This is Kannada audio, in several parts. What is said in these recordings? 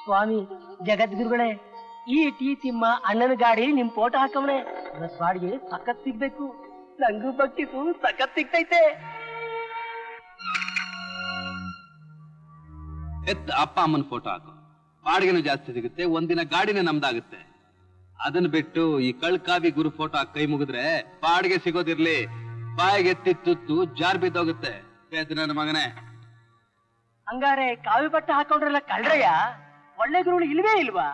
ಸ್ವಾಮಿ ಜಗದ್ಗುರುಗಳೇ, ಈ ಟಿ ತಿಮ್ಮ ಅಣ್ಣನ ಗಾಡಿ ನಿಮ್ ಫೋಟೋ ಹಾಕವಣೆ. ಬಾಡಿಗೆ ಸಖತ್ ಸಿಗ್ಬೇಕು. ನಂಗೂ ಬಗ್ಗಿಸು, ಸಖತ್ ಸಿಗ್ತೈತೆ. ಎತ್ ಅಪ್ಪ ಅಮ್ಮನ ಫೋಟೋ ಹಾಕು, ಬಾಡಿಗೆನೂ ಜಾಸ್ತಿ ಸಿಗುತ್ತೆ, ಒಂದಿನ ಗಾಡಿನೇ ನಮ್ದಾಗುತ್ತೆ. ಅದನ್ನ ಬಿಟ್ಟು ಈ ಕಳ್ಕಾವಿ ಗುರು ಫೋಟೋ ಕೈ ಮುಗಿದ್ರೆ ಬಾಡಿಗೆ ಸಿಗೋದಿರ್ಲಿ, ಬಾಯಿಗೆ ಎತ್ತಿ ತುತ್ತು ಜಾರ್ ಬಿದ್ದೋಗುತ್ತೆ. ನನ್ನ ಮಗನೇ, ಹಂಗಾರೆ ಕಾವಿ ಬಟ್ಟೆ ಹಾಕೊಂಡ್ರಲ್ಲ ಕಳ್ರಯ್ಯ, ಒಳ್ಳೆ ಗುರುಗಳು ಇಲ್ವೇ ಇಲ್ವಾ?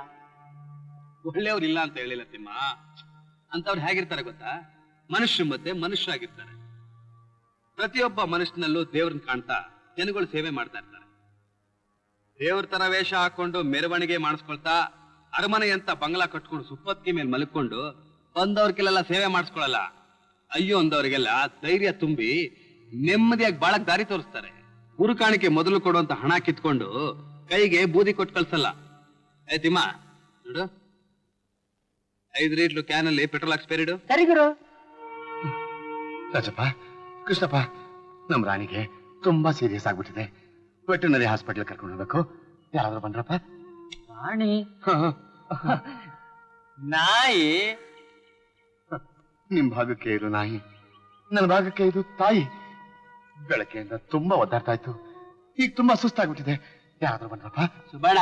ಒಳ್ಳೆಯವ್ರು ಇಲ್ಲ ಅಂತ ಹೇಳಿಲ್ಲ ತಿಮ್ಮ, ಅಂತವ್ರು ಹೇಗಿರ್ತಾರೆ ಗೊತ್ತಾ? ಮನುಷ್ಯ ಮಧ್ಯೆ ಮನುಷ್ಯರಾಗಿರ್ತಾರೆ. ಪ್ರತಿಯೊಬ್ಬ ಮನುಷ್ಯನಲ್ಲೂ ದೇವ್ರನ್ನ ಕಾಣ್ತಾ ಜನಗಳು ಸೇವೆ ಮಾಡ್ತಾ ಇರ್ತಾರೆ. ದೇವ್ರ ತರ ವೇಷ ಹಾಕೊಂಡು ಮೆರವಣಿಗೆ ಮಾಡಿಸ್ಕೊಳ್ತಾ ಅರಮನೆ ಅಂತ ಬಂಗ್ಲಾ ಕಟ್ಕೊಂಡು ಸುಪ್ಪತ್ತಿ ಮೇಲೆ ಮಲ್ಕೊಂಡು ಬಂದವ್ರಿಗೆಲ್ಲ ಸೇವೆ ಮಾಡಿಸ್ಕೊಳಲ್ಲ. ಅಯ್ಯೋ ಅಂದವ್ರಿಗೆಲ್ಲ ಧೈರ್ಯ ತುಂಬಿ ನೆಮ್ಮದಿಯಾಗಿ ಬಾಳಕ್ ದಾರಿ ತೋರಿಸ್ತಾರೆ. ಗುರು ಕಾಣಿಕೆ ಮೊದಲು ಕೊಡುವಂತ ಹಣ ಕಿತ್ಕೊಂಡು ಕೈಗೆ ಬೂದಿ ಕೊಟ್ಟು ಕಳ್ಸಲ್ಲ. ತಿಮ್ಮ ನೋಡು, 5 ಲೀಟ್ರು ಕ್ಯಾನ್ ಅಲ್ಲಿ ಪೆಟ್ರೋಲ್ ಹಾಕ್ಸ್ಪೇರಿಡು. ಸರಿ ಗುರು. ರಾಜಪ್ಪ, ಕೃಷ್ಣಪ್ಪ, ನಮ್ ರಾಣಿಗೆ ತುಂಬಾ ಸೀರಿಯಸ್ ಆಗ್ಬಿಟ್ಟಿದೆ. ವೆಟರ್ನರಿ ಹಾಸ್ಪಿಟಲ್ ಕರ್ಕೊಂಡು ಹೋಗ್ಬೇಕು. ಯಾರಾದ್ರೂ ಬಂದ್ರಪ್ಪ? ರಾಣಿ ನಾಯಿ ನಿಮ್ ಭಾಗಕ್ಕೆ ಇದು ನಾಯಿ, ನನ್ನ ಭಾಗಕ್ಕೆ ಇದು ತಾಯಿ. ಬೆಳಗ್ಗೆಯಿಂದ ತುಂಬಾ ಒದ್ದಾಡ್ತಾ ಇತ್ತು, ಈಗ ತುಂಬಾ ಸುಸ್ತಾಗ್ಬಿಟ್ಟಿದೆ. ಯಾರಾದ್ರೂ ಬಂದ್ರಪ್ಪ? ಸುಬಣ,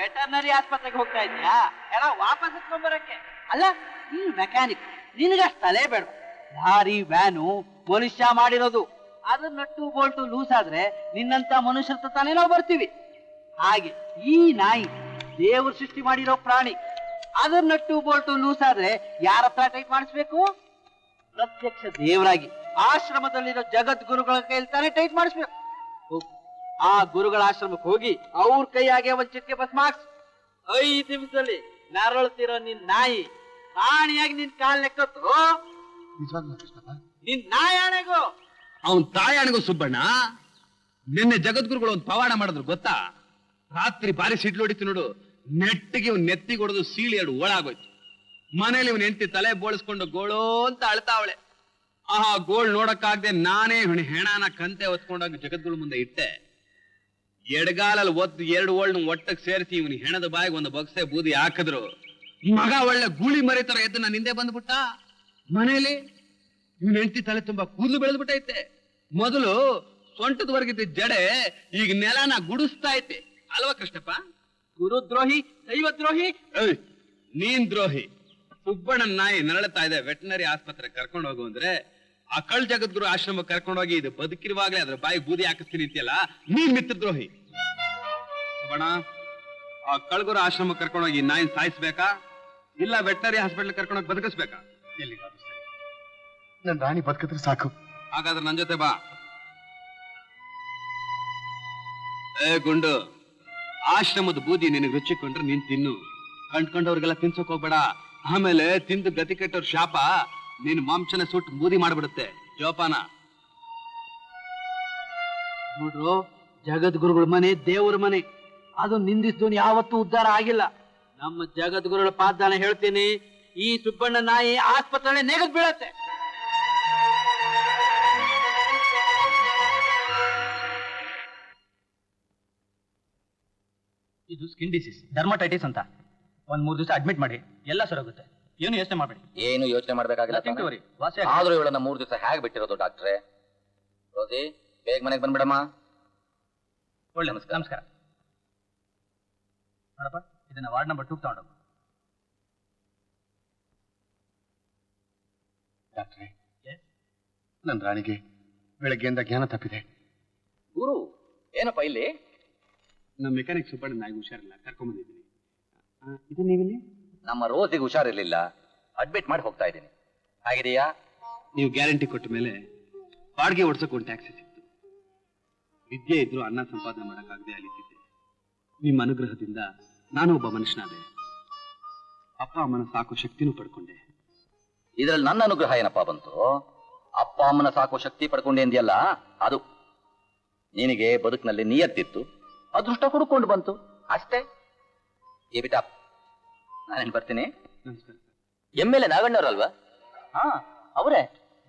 ವೆಟರ್ನರಿ ಆಸ್ಪತ್ರೆಗೆ ಹೋಗ್ತಾ ಇದ್ಯಾ? ಎಲ್ಲ ವಾಪಸ್ ಇಟ್ಕೊಂಡ್ಬರಕ್ಕೆ. ಅಲ್ಲ, ನೀನು ಮೆಕ್ಯಾನಿಕ್, ನಿನಗಷ್ಟು ತಲೆ ಬೇಡ. ಲಾರಿ ವ್ಯಾನು ಮನುಷ್ಯ ಮಾಡಿರೋದು, ಅದ್ರ ನಟ್ಟು ಬೋಲ್ಟು ಲೂಸ್ ಆದ್ರೆ ನಿನ್ನಂತ ಮನುಷ್ಯರ ತಾನೇ ನಾವು ಬರ್ತೀವಿ. ಹಾಗೆ ಈ ನಾಯಿ ದೇವರು ಸೃಷ್ಟಿ ಮಾಡಿರೋ ಪ್ರಾಣಿ, ಅದ್ರ ನಟ್ಟು ಬೋಲ್ಟು ಲೂಸ್ ಆದ್ರೆ ಯಾರ ಹತ್ರ ಟೈಟ್ ಮಾಡಿಸ್ಬೇಕು? ಪ್ರತ್ಯಕ್ಷ ದೇವರಾಗಿ ಆಶ್ರಮದಲ್ಲಿರೋ ಜಗದ್ಗುರುಗಳ ಕೈಯಲ್ಲಿ ತಾನೇ ಟೈಟ್ ಮಾಡಿಸ್ಬೇಕು. ಆ ಗುರುಗಳ ಆಶ್ರಮಕ್ಕೆ ಹೋಗಿ ಅವ್ರ ಕೈಯಾಗೆ ಒಂದ್ ಚಿಟಿಕೆ ಬಸ್ ಮಾರ್ಕ್ಸ್. 5 ನಿಮಿಷದಲ್ಲಿ ನರಳುತ್ತಿರೋ ನಿನ್ ನಾಯಿ ಪ್ರಾಣಿಯಾಗಿ ನಿನ್ ಕಾಲ್ ಲೆಕ್ಕತ್ತು. ನಿನ್ ನಾಯಾಣೆಗೂ ಅವನ್ ತಾಯಾಣಿಗೂ ಸುಬ್ಬಣ್ಣ, ನಿನ್ನೆ ಜಗದ್ಗುರುಗಳು ಒಂದು ಪವಾಡ ಮಾಡಿದ್ರು ಗೊತ್ತಾ? ರಾತ್ರಿ ಬಾರಿ ಸಿಡ್ಲು ಹೊಡಿತು ನೋಡು, ನೆಟ್ಟಿಗೆ ಇವ್ನ ನೆತ್ತಿಗೆ ಹೊಡೆದು ಸೀಳಿ 2 ಓಳಾಗೋಯ್ತು. ಮನೇಲಿ ಇವನ್ ಹೆಂಡತಿ ತಲೆ ಬೋಳಿಸ್ಕೊಂಡು ಗೋಳೋ ಅಂತ ಅಳ್ತಾವಳೆ. ಆ ಗೋಳ್ ನೋಡಕ್ಕಾಗದೆ ನಾನೇ ಹೆಣಾನ ಕಂತೆ ಹೊತ್ಕೊಂಡೋಗಿ ಜಗದ್ಗುರು ಮುಂದೆ ಇಟ್ಟೆ. ಎಡಗಾಲಲ್ಲಿ ಒತ್ತು 2 ಓಳ್ನ ಒಟ್ಟಕ್ಕೆ ಸೇರಿಸಿ ಇವನ್ ಹೆಣದ ಬಾಯಿಗೆ ಒಂದು ಬೊಕ್ಸೆ ಬೂದಿ ಹಾಕಿದ್ರು. ಮಗ ಒಳ್ಳೆ ಗೂಳಿ ಮರಿತರ ಎದ್ದು ನಾನು ಹಿಂದೆ ಬಂದ್ಬಿಟ್ಟ. ಮನೇಲಿ ಇವನ್ ಹೆಂಡತಿ ತಲೆ ತುಂಬಾ ಕೂದಲು ಬೆಳೆದ್ಬಿಟ್ಟೈತೆ. ಮೊದಲು ಸೊಂಟದವರೆಗಿದ್ದ ಜಡೆ ಈಗ ನೆಲನ ಗುಡಿಸ್ತಾ ಐತೆ ಅಲ್ವಾ ಕೃಷ್ಣಪ್ಪ? ಗುರುದ್ರೋಹಿ, ದೈವದ್ರೋಹಿ. ನೀನ್ ದ್ರೋಹಿ. ಸುಬ್ಬಣ್ಣನ ನಾಯಿ ನರಳುತ್ತಾ ಇದೆ, ವೆಟರ್ನರಿ ಆಸ್ಪತ್ರೆ ಕರ್ಕೊಂಡು ಹೋಗು ಅಂದ್ರೆ ಆ ಕಳ್ ಜಗದ್ಗುರು ಆಶ್ರಮ ಕರ್ಕೊಂಡೋಗಿ ಇದು ಬದುಕಿರುವಾಗಲೇ ಅದ್ರ ಬಾಯಿ ಬೂದಿ ಹಾಕಿಸ್ತೀನಿ ಅಂತೀಯಲ್ಲ, ನೀನ್ ಮಿತ್ರದ್ರೋಹಿ. ಸುಬ್ಬಣ್ಣ, ಆ ಕಳ್ಗುರು ಆಶ್ರಮ ಕರ್ಕೊಂಡೋಗಿ ನಾಯಿ ಸಾಯಿಸ್ಬೇಕಾ ಇಲ್ಲ ವೆಟರ್ನರಿ ಹಾಸ್ಪಿಟಲ್ ಕರ್ಕೊಂಡೋಗಿ ಬದುಕಿಸ್ಬೇಕಾ? ಎಲ್ಲಿಗಾದ್ರೂ ಸರಿ, ನನ್ ರಾಣಿ ಬದುಕಿದ್ರೆ ಸಾಕು. ಹಾಗಾದ್ರೆ ನನ್ ಜೊತೆ ಬಾ. ಗುಂಡು, ಆಶ್ರಮದ ಬೂದಿ ನಿನಗೆ ರುಚಿಕೊಂಡ್ರೆ ನೀನ್ ತಿನ್ನು, ಕಂಡ್ಕೊಂಡವ್ರಿಗೆಲ್ಲ ತಿನ್ಸೋಕ್ ಹೋಗ್ಬೇಡ. ಆಮೇಲೆ ತಿಂದು ಗತಿ ಕೆಟ್ಟವ್ರ ಶಾಪ ನೀನ್ ಮಾಂಸನ ಸುಟ್ಟು ಬೂದಿ ಮಾಡ್ಬಿಡುತ್ತೆ. ಜೋಪಾನ. ನೋಡ್ರು, ಜಗದ್ಗುರುಗಳ ಮನೆ ದೇವ್ರ ಮನೆ, ಅದು ನಿಂದಿಸಿದವನು ಯಾವತ್ತೂ ಉದ್ಧಾರ ಆಗಿಲ್ಲ. ನಮ್ಮ ಜಗದ್ಗುರುಗಳ ಪಾದಾನ ಹೇಳ್ತೀನಿ, ಈ ಸುಬ್ಬಣ್ಣ ನಾಯಿ ಆಸ್ಪತ್ರೆ ನೆಗದ್ ಬೀಳತ್ತೆ. ಇದು ಸ್ಕಿನ್ ಡಿಸೀಸ್, ಡರ್ಮಟೈಟಿಸ್ ಅಂತ. 1-3 ದಿವಸ ಅಡ್ಮಿಟ್ ಮಾಡಿ, ಎಲ್ಲ ಸರೋಗುತ್ತೆ. ಏನು ಯೋಚನೆ ಮಾಡಬೇಡಿ. ಏನು ಯೋಚನೆ ಮಾಡ್ಬೇಕಾಗಿಲ್ಲ. ಆದ್ರೂ ಇವಳನ್ನ 3 ದಿವಸ ಹೇಗೆ ಬಿಟ್ಟಿರೋದು ಡಾಕ್ಟ್ರೆ? ರೋಸಿ, ಬೇಗ ಮನೆಗೆ ಬಂದ್ಬಿಡಮ್ಮ. ಒಳ್ಳೆ ನಮಸ್ಕಾರ. ನೋಡಪ್ಪ, ಇದನ್ನ ವಾರ್ಡ್ ನಂಬರ್ 2 ತಗೊಂಡೋಗು. ಡಾಕ್ಟ್ರೆ, ನನ್ ರಾಣಿಗೆ ಬೆಳಗ್ಗೆಯಿಂದ ಜ್ಞಾನ ತಪ್ಪಿದೆ. ಗುರು, ಏನಪ್ಪ ಇಲ್ಲಿ? ನಮ್ಮ ಮೆಕ್ಯಾನಿಕ್ ಸುಬ್ಬಣ್ಣ ನಾಯಿಗೆ ಹುಷಾರಿಲ್ಲ, ಕರ್ಕೊಂಡ್ಬಂದಿದ್ದೀನಿ. ಇದು ನೀವಿಲ್ಲಿ? ನಮ್ಮ ರೋಸಿಗೆ ಹುಷಾರಿರ್ಲಿಲ್ಲ, ಅಡ್ಮಿಟ್ ಮಾಡಿ ಹೋಗ್ತಾ ಇದ್ದೀನಿ. ಆಗಿದೆಯಾ? ನೀವು ಗ್ಯಾರಂಟಿ ಕೊಟ್ಟ ಮೇಲೆ ಬಾಡಿಗೆ ಓಡಿಸೋಕೆ ಒಂದು ಟ್ಯಾಕ್ಸಿ ಸಿಕ್ತು. ವಿದ್ಯೆ ಇದ್ರು ಅನ್ನ ಸಂಪಾದನೆ ಮಾಡಕ್ಕಾಗದೆ ಅಲಿತಿದ್ದೆ. ನಿಮ್ಮ ಅನುಗ್ರಹದಿಂದ ನಾನು ಒಬ್ಬ ಮನುಷ್ಯನಾದೆ. ಅಪ್ಪ ಅಮ್ಮನ ಸಾಕೋ ಶಕ್ತಿನೂ ಪಡ್ಕೊಂಡೆ. ಇದ್ರಲ್ಲಿ ನನ್ನ ಅನುಗ್ರಹ ಏನಪ್ಪಾ ಬಂತು? ಅಪ್ಪ ಅಮ್ಮನ ಸಾಕೋ ಶಕ್ತಿ ಪಡ್ಕೊಂಡೆ ಅಂದ್ಯಲ್ಲ, ಅದು ನಿನಗೆ ಬದುಕಿನಲ್ಲಿ ನಿಯತ್ತಿತ್ತು, ಅದೃಷ್ಟ ಹುಡುಕೊಂಡು ಬಂತು ಅಷ್ಟೇ. ಏ ಬಿಟ, ನಾನೇನ್ ಬರ್ತೀನಿ. ನಮಸ್ಕಾರ. ಎಮ್ಮೆಲೆ ನಾಗಣ್ಣವ್ರಲ್ವಾ? ಹಾ, ಅವರೇ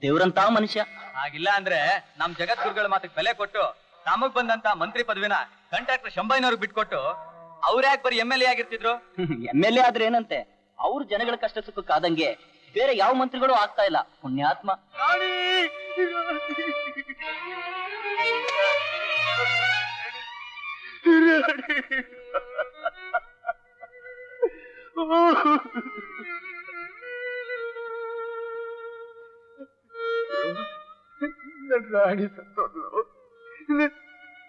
ದೇವ್ರಂತ ಮನುಷ್ಯ. ಹಾಗಿಲ್ಲ ಅಂದ್ರೆ ನಮ್ ಜಗದ್ಗುರುಗಳ ಮಾತಿಗೆ ಬೆಲೆ ಕೊಟ್ಟು ತಮಗ್ ಬಂದಂತ ಮಂತ್ರಿ ಪದವಿನ ಕಾಂಟ್ರಾಕ್ಟರ್ ಶಂಬೈನವ್ರಿಗೆ ಬಿಟ್ಕೊಟ್ಟು ಅವ್ರ್ಯಾಕ್ ಬರೀ MLA ಆಗಿರ್ತಿದ್ರು? MLA ಆದ್ರೆ ಏನಂತೆ, ಅವ್ರ ಜನಗಳ ಕಷ್ಟ ಸುಖಕ್ಕಾದಂಗೆ ಬೇರೆ ಯಾವ ಮಂತ್ರಿಗಳು ಆಗ್ತಾ ಇಲ್ಲ. ಪುಣ್ಯಾತ್ಮ. ನನ್ ರಾಣಿ ಸತ್ತೋದ್ಲು,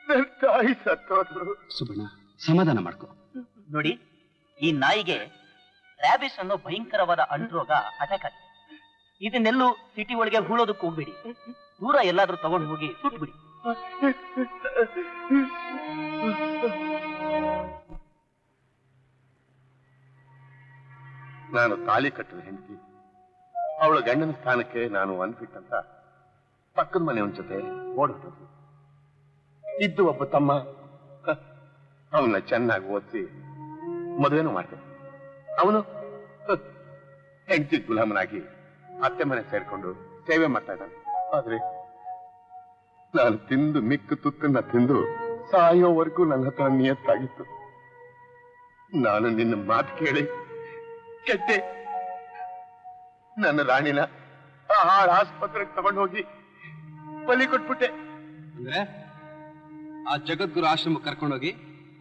ನನ್ ತಾಯಿ ಸತ್ತೋದ್ಲು. ಸುಬ್ಬಣ್ಣ, ಸಮಾಧಾನ ಮಾಡ್ಕೊ. ನೋಡಿ, ಈ ನಾಯಿಗೆ ರ್ಯಾಬಿಸ್ ಅನ್ನೋ ಭಯಂಕರವಾದ ಅಂಟ್ರೋಗ ಅಟ್ಯಾಕ್ ಆಗಿದೆ. ಇದನ್ನೆಲ್ಲೂ ಸಿಟಿ ಒಳಗೆ ಹೂಳೋದಕ್ಕೆ ಹೋಗ್ಬೇಡಿ, ದೂರ ಎಲ್ಲಾದ್ರೂ ತಗೊಂಡು ಹೋಗಿ ಸುಟ್ಬಿಡಿ. ನಾನು ತಾಳಿ ಕಟ್ಟಿದ ಹೆಂಡತಿ, ಅವಳ ಗಂಡನ ಸ್ಥಾನಕ್ಕೆ ನಾನು ಅನ್ಫಿಟ್ ಅಂತ ಪಕ್ಕದ ಮನೆಯವನ ಜೊತೆ ಓಡೋದು. ಇದ್ದು ಒಬ್ಬ ತಮ್ಮ, ಅವನ್ನ ಚೆನ್ನಾಗಿ ಓದಿಸಿ ಮದುವೆನೂ ಮಾಡಿದೆ. ಅವನು ಹೆಂಡತಿ ಗುಲಾಮನಾಗಿ ಅತ್ತೆ ಮನೆ ಸೇರ್ಕೊಂಡು ಸೇವೆ ಮಾಡ್ತಾ ಇದ್ದಾನೆ. ಆದ್ರೆ ನಾನು ತಿಂದು ಮಿಕ್ಕು ತುತ್ತನ್ನ ತಿಂದು ಸಾಯೋವರೆಗೂ ನನ್ನ ಹತ್ರ ನಿಯತ್ತಾಗಿತ್ತು. ನಾನು ನಿನ್ನ ಮಾತು ಕೇಳಿ ಕೆಟ್ಟೆ. ನನ್ನ ರಾಣಿನ ಆ ಹಾಳು ಆಸ್ಪತ್ರೆಗೆ ತಗೊಂಡು ಹೋಗಿ ಬಲಿ ಕೊಟ್ಬಿಟ್ಟೆ. ಅಂದ್ರೆ ಆ ಜಗದ್ಗುರು ಆಶ್ರಮ ಕರ್ಕೊಂಡೋಗಿ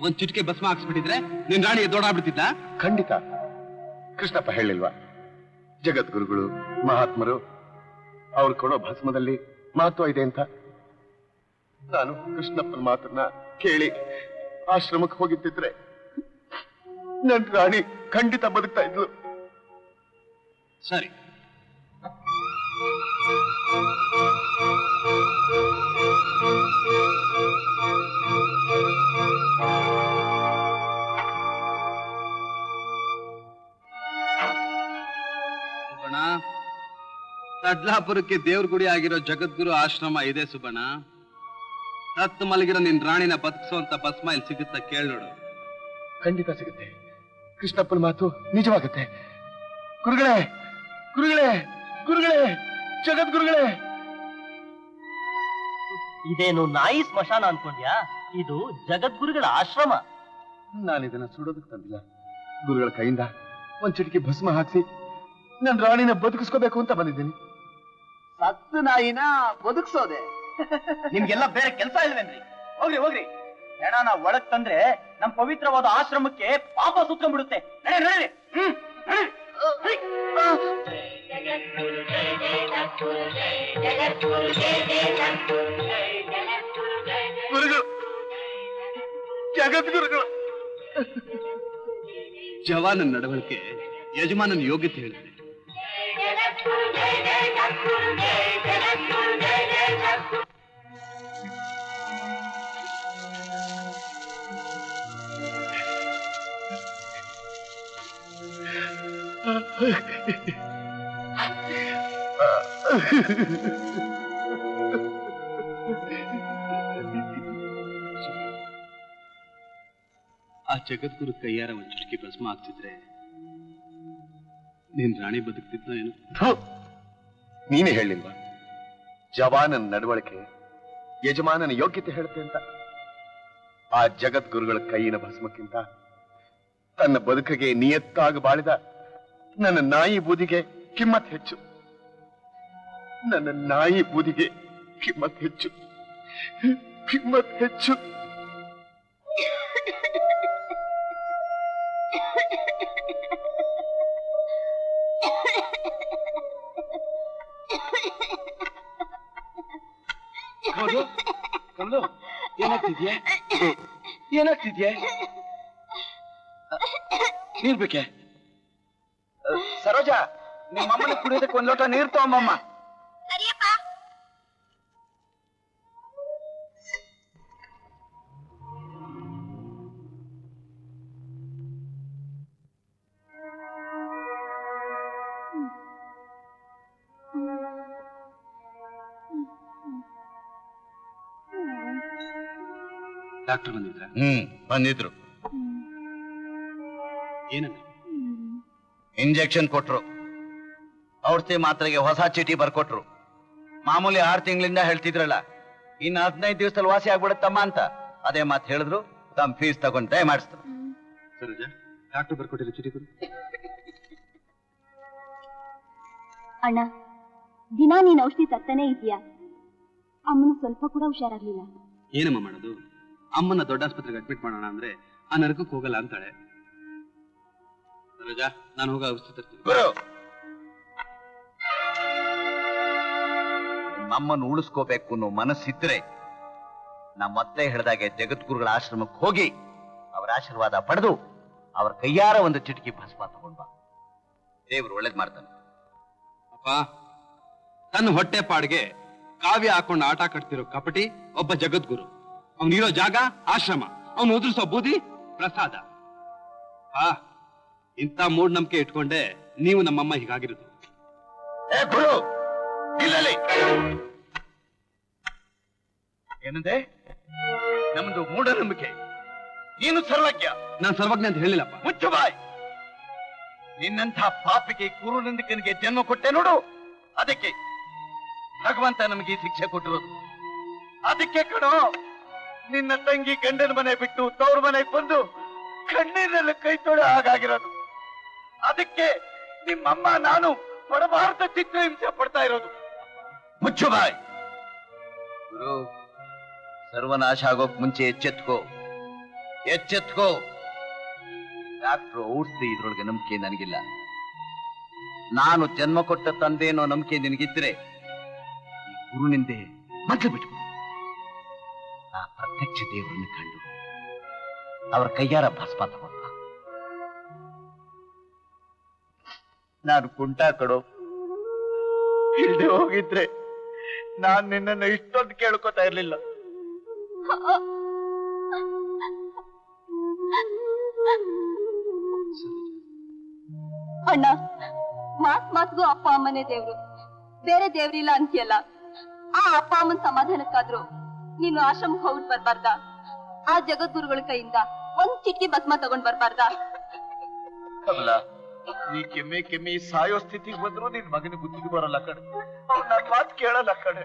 ಒಂದ್ ಚಿಟಿಕೆ ಭಸ್ಮ ಹಾಕ್ಸ್ಬಿಟ್ಟಿದ್ರೆ ನಿನ್ ರಾಣಿ ದೊಡ್ಡಾಗ್ಬಿಡ್ತಿದ್ದ? ಖಂಡಿತ. ಕೃಷ್ಣಪ್ಪ ಹೇಳಿಲ್ವಾ, ಜಗದ್ಗುರುಗಳು ಮಹಾತ್ಮರು ಅವ್ರು ಕೊಡೋ ಭಸ್ಮದಲ್ಲಿ ಮಹತ್ವ ಇದೆ ಅಂತ. ನಾನು ಕೃಷ್ಣಪ್ಪನ ಮಾತನ್ನ ಕೇಳಿ ಆಶ್ರಮಕ್ಕೆ ಹೋಗಿದ್ದಿದ್ರೆ ನನ್ ರಾಣಿ ಖಂಡಿತ ಬದುಕ್ತಾ ಇದ್ಲು. ಸರಿ, ಸುಬ್ಬಣ್ಣ, ತಡ್ಲಾಪುರಕ್ಕೆ ದೇವ್ರ ಗುಡಿ ಆಗಿರೋ ಜಗದ್ಗುರು ಆಶ್ರಮ ಇದೆ ಸುಬ್ಬಣ್ಣ. ಸತ್ತು ಮಲಗಿರೋ ನಿನ್ ರಾಣಿನ ಬದುಕಿಸುವಂತ ಭಸ್ಮ ಇಲ್ಲಿ ಸಿಗುತ್ತಾ ಕೇಳ್ ನೋಡು. ಖಂಡಿತ ಸಿಗುತ್ತೆ. ಕೃಷ್ಣಪ್ಪನ ಮಾತು ನಿಜವಾಗುತ್ತೆ. ಗುರುಗಳೇ, ಗುರುಗಳೇ, ಗುರುಗಳೇ, ಜಗದ್ಗುರುಗಳೇ. ಇದೇನು ನಾಯಿ ಸ್ಮಶಾನ ಅನ್ಕೊಂಡ್ಯಾ? ಇದು ಜಗದ್ಗುರುಗಳ ಆಶ್ರಮ. ನಾನಿದನ್ನ ಸುಡೋದಕ್ಕೆ ತಂದಿಲ್ಲ. ಗುರುಗಳ ಕೈಯಿಂದ ಒಂದ್ ಚಿಟಿಕೆ ಭಸ್ಮ ಹಾಕ್ಸಿ ನನ್ ರಾಣಿನ ಬದುಕಿಸ್ಕೋಬೇಕು ಅಂತ ಬಂದಿದ್ದೀನಿ. ಸತ್ತು ನಾಯಿನ ಬದುಕ್ಸೋದೆ? ನಿಮ್ಗೆಲ್ಲ ಬೇರೆ ಕೆಲಸ ಇಲ್ವೇನ್ರಿ? ಹೋಗ್ರಿ ಹೋಗ್ರಿ, ಹೆಣನ ಒಳಗ್ ತಂದ್ರೆ ನಮ್ ಪವಿತ್ರವಾದ ಆಶ್ರಮಕ್ಕೆ ಪಾಪ ಸುತ್ಕೊಂಡ್ಬಿಡುತ್ತೆ. ನಡಿ. ಗುರುಗಳು, ಜಗದ್ಗುರುಗಳು. ಜವಾನನ ನಡವಳಿಕೆ ಯಜಮಾನನ ಯೋಗ್ಯತೆ ಹೇಳುತ್ತೆ. ಆ ಜಗದ್ಗುರು ಕೈಯಾರ ಒಂದ್ ಚಿಟಿಕೆ ಭಸ್ಮ ಹಾಕ್ತಿದ್ರೆ ನಿನ್ ರಾಣಿ ಬದುಕ್ತಿದ್ದ ಏನು? ನೀನೇ ಹೇಳಿಲ್ವಾ, ಜವಾನನ ನಡವಳಿಕೆ ಯಜಮಾನನ ಯೋಗ್ಯತೆ ಹೇಳುತ್ತೆ ಅಂತ. ಆ ಜಗದ್ಗುರುಗಳ ಕೈಯಿನ ಭಸ್ಮಕ್ಕಿಂತ ತನ್ನ ಬದುಕಿಗೆ ನಿಯತ್ತಾಗಿ ಬಾಳಿದ ನನ್ನ ನಾಯಿ ಬೂದಿಗೆ ಕಿಮ್ಮತ್ ಹೆಚ್ಚು. ನನ್ನ ನಾಯಿ ಬೂದಿಗೆ ಕಿಮ್ಮತ್ ಹೆಚ್ಚು, ಕಿಮ್ಮತ್ ಹೆಚ್ಚು. ಏನಾಗ್ತಿದ್ಯಾ? ಏನಾಗ್ತಿದ್ಯಾ? ನೀರ್ ಬೇಕೆ? ಸರೋಜ, ನಿಮ್ಮ ಅಮ್ಮನ ಕುಡಿಯೋದಕ್ಕೆ ಒಂದ್ ಲೋಟ ನೀರು ತಗೊಂಬಮ್ಮ. ಡಾಕ್ಟರ್ ಬಂದಿದ್ರ? ಬಂದಿದ್ರು. ಏನಂದ್ರೆ? ಇಂಜೆಕ್ಷನ್ ಕೊಟ್ರು, ಔಷಧಿ ಮಾತ್ರೆಗೆ ಹೊಸ ಚೀಟಿ ಬರ್ಕೊಟ್ರು. ಮಾಮೂಲಿ 6 ತಿಂಗಳಿಂದ ಹೇಳ್ತಿದ್ರಲ್ಲ, ಇನ್ನು 15 ದಿವಸದಲ್ಲಿ ವಾಸಿ ಆಗ್ಬಿಡುತ್ತಮ್ಮ ಅಂತ. ಅದೇ ಮಾತು ಹೇಳಿದ್ರು. ತಮ್ಮ ಫೀಸ್ ತಗೊಂಡು ದಯ ಮಾಡಿಸಿದ್ರು. ಸರೋಜ, ಡಾಕ್ಟರ್ ಬರ್ಕೊಟ್ಟಿರೋ ಚೀಟಿ ಕೊಡು. ಅಣ್ಣ, ದಿನ ನೀನ್ ಔಷಧಿ ತರ್ತಾನೆ ಇದೆಯಾ? ಅಮ್ಮನ ಸ್ವಲ್ಪ ಕೂಡ ಹುಷಾರಾಗ್ಲಿಲ್ಲ. ಏನಮ್ಮ ಮಾಡೋದು? ಅಮ್ಮನ ದೊಡ್ಡ ಆಸ್ಪತ್ರೆಗೆ ಅಡ್ಮಿಟ್ ಮಾಡೋಣ ಅಂದ್ರೆ ಆ ನರಕಕ್ಕೆ ಹೋಗಲ್ಲ ಅಂತಾಳೆ. ಸರೋಜ, ನಾನು ಹೋಗ ಔಷಧಿ ತರ್ತೀನಿ. ನಮ್ಮನ್ನು ಉಳಿಸ್ಕೋಬೇಕು ಅನ್ನೋ ಮನಸ್ಸಿದ್ರೆ ನಾ ಮೊದಲೇ ಹೇಳಿದಾಗೆ ಜಗದ್ಗುರುಗಳ ಆಶ್ರಮಕ್ಕೆ ಹೋಗಿ ಅವರ ಆಶೀರ್ವಾದ ಪಡೆದು ಅವರ ಕೈಯಾರ ಒಂದು ಚಿಟಕಿ ಭಸ್ಮ ತಗೊಂಡ್ ಬಾ. ದೇವ್ರು ಒಳ್ಳೇದ್ ಮಾಡ್ತಾನೆ. ಅಪ್ಪ, ತನ್ನ ಹೊಟ್ಟೆ ಪಾಡ್ಗೆ ಕಾವ್ಯ ಹಾಕೊಂಡು ಆಟ ಕಟ್ತಿರೋ ಕಪಟಿ ಒಬ್ಬ ಜಗದ್ಗುರು. ಅವನಿರೋ ಜಾಗ ಆಶ್ರಮ, ಅವನು ಉದುರಿಸೋ ಬೂದಿ ಪ್ರಸಾದ. ಇಂಥ ಮೂಢನಂಬಿಕೆ ಇಟ್ಕೊಂಡೆ ನೀವು ನಮ್ಮಮ್ಮ ಹೀಗಾಗಿರೋದು. ಏನಂದೆ? ನಮ್ದು ಮೂಢನಂಬಿಕೆ, ನೀನು ಸರ್ವಜ್ಞ. ನಾನು ಸರ್ವಜ್ಞ ಅಂತ ಹೇಳಿಲ್ಲಪ್ಪ. ಮುಚ್ಚು ಬಾಯ್. ನಿನ್ನಂಥ ಪಾಪಿಗೆ ಕುರುನಂದಿಕನಿಗೆ ಜನ್ಮ ಕೊಟ್ಟೆ ನೋಡು. ಅದಕ್ಕೆ ಭಗವಂತ ನಮಗೆ ಈ ಶಿಕ್ಷೆ ಕೊಟ್ಟಿರೋದು. ಅದಕ್ಕೆ ಕಣೋ ನಿನ್ನ ತಂಗಿ ಗಂಡನ ಮನೆ ಬಿಟ್ಟು ತವ್ರ ಮನೆಗೆ ಬಂದು ಕಣ್ಣೀರಲ್ಲಿ ಕೈ ತೊಡೆ ಹಾಗಾಗಿರೋದು. ಅದಕ್ಕೆ ನಿಮ್ಮಮ್ಮ ನಾನು ಪಡಬಾರದ ಚಿತ್ರಹಿಂಸೆ ಪಡ್ತಾ ಇರೋದು. ಮುಚ್ಚು ಬಾಯ್. ಗುರು, ಸರ್ವನಾಶ ಆಗೋಕ್ ಮುಂಚೆ ಎಚ್ಚೆತ್ಕೋ. ಡಾಕ್ಟ್ರು ಔಷಧಿ ಇದ್ರೊಳಗೆ ನಂಬಿಕೆ ನನಗಿಲ್ಲ. ನಾನು ಜನ್ಮ ಕೊಟ್ಟ ತಂದೆನೋ ನಂಬಿಕೆ ನಿನಗಿದ್ರೆ ಈ ಗುರುನಿಂದೆ ಮೊದಲು ಬಿಟ್ಕೊ. ಆ ಪ್ರತ್ಯಕ್ಷ ದೇವರನ್ನು ಕಂಡು ಅವರ ಕೈಯಾರ ಭಸ್ಮ ತಗೊಂಡ. ನಾನು ಕುಂಟ ಕಡೋ, ಇಲ್ಲದೆ ಹೋಗಿದ್ರೆ ನಾನ್ ನಿನ್ನನ್ನು ಇಷ್ಟೊಂದು ಕೇಳ್ಕೊತಾ ಇರ್ಲಿಲ್ಲ. ಅಣ್ಣ, ಮಾತ್ಗೂ ಅಪ್ಪ ಅಮ್ಮನೇ ದೇವ್ರು, ಬೇರೆ ದೇವ್ರಿಲ್ಲ ಅಂತೀಯಲ್ಲ. ಆ ಅಪ್ಪ ಅಮ್ಮನ ಸಮಾಧಾನಕ್ಕಾದ್ರು ನೀನು ಆಶ್ರಮಕ್ಕೆ ಹೋಗ್ಬಿಟ್ಟು ಬರ್ಬಾರ್ದ? ಆ ಜಗದ್ಗುರುಗಳ ಕೈಯಿಂದ ಒಂದ್ ಚಿಕ್ಕಿ ಭಸ್ಮ ತಗೊಂಡ್ ಬರ್ಬಾರ್ದ? ಅಲ್ಲ, ನೀ ಕೆಮ್ಮೆ ಸಾಯೋ ಸ್ಥಿತಿಗೆ ಬಂದ್ರು ನಿನ್ ಮಗನ ಬುದ್ಧಿಗೆ ಬರಲ್ಲ ಕಡೆ. ಅವ್ನ ನನ್ ಮಾತು ಕೇಳಲ್ಲ ಕಡೆ.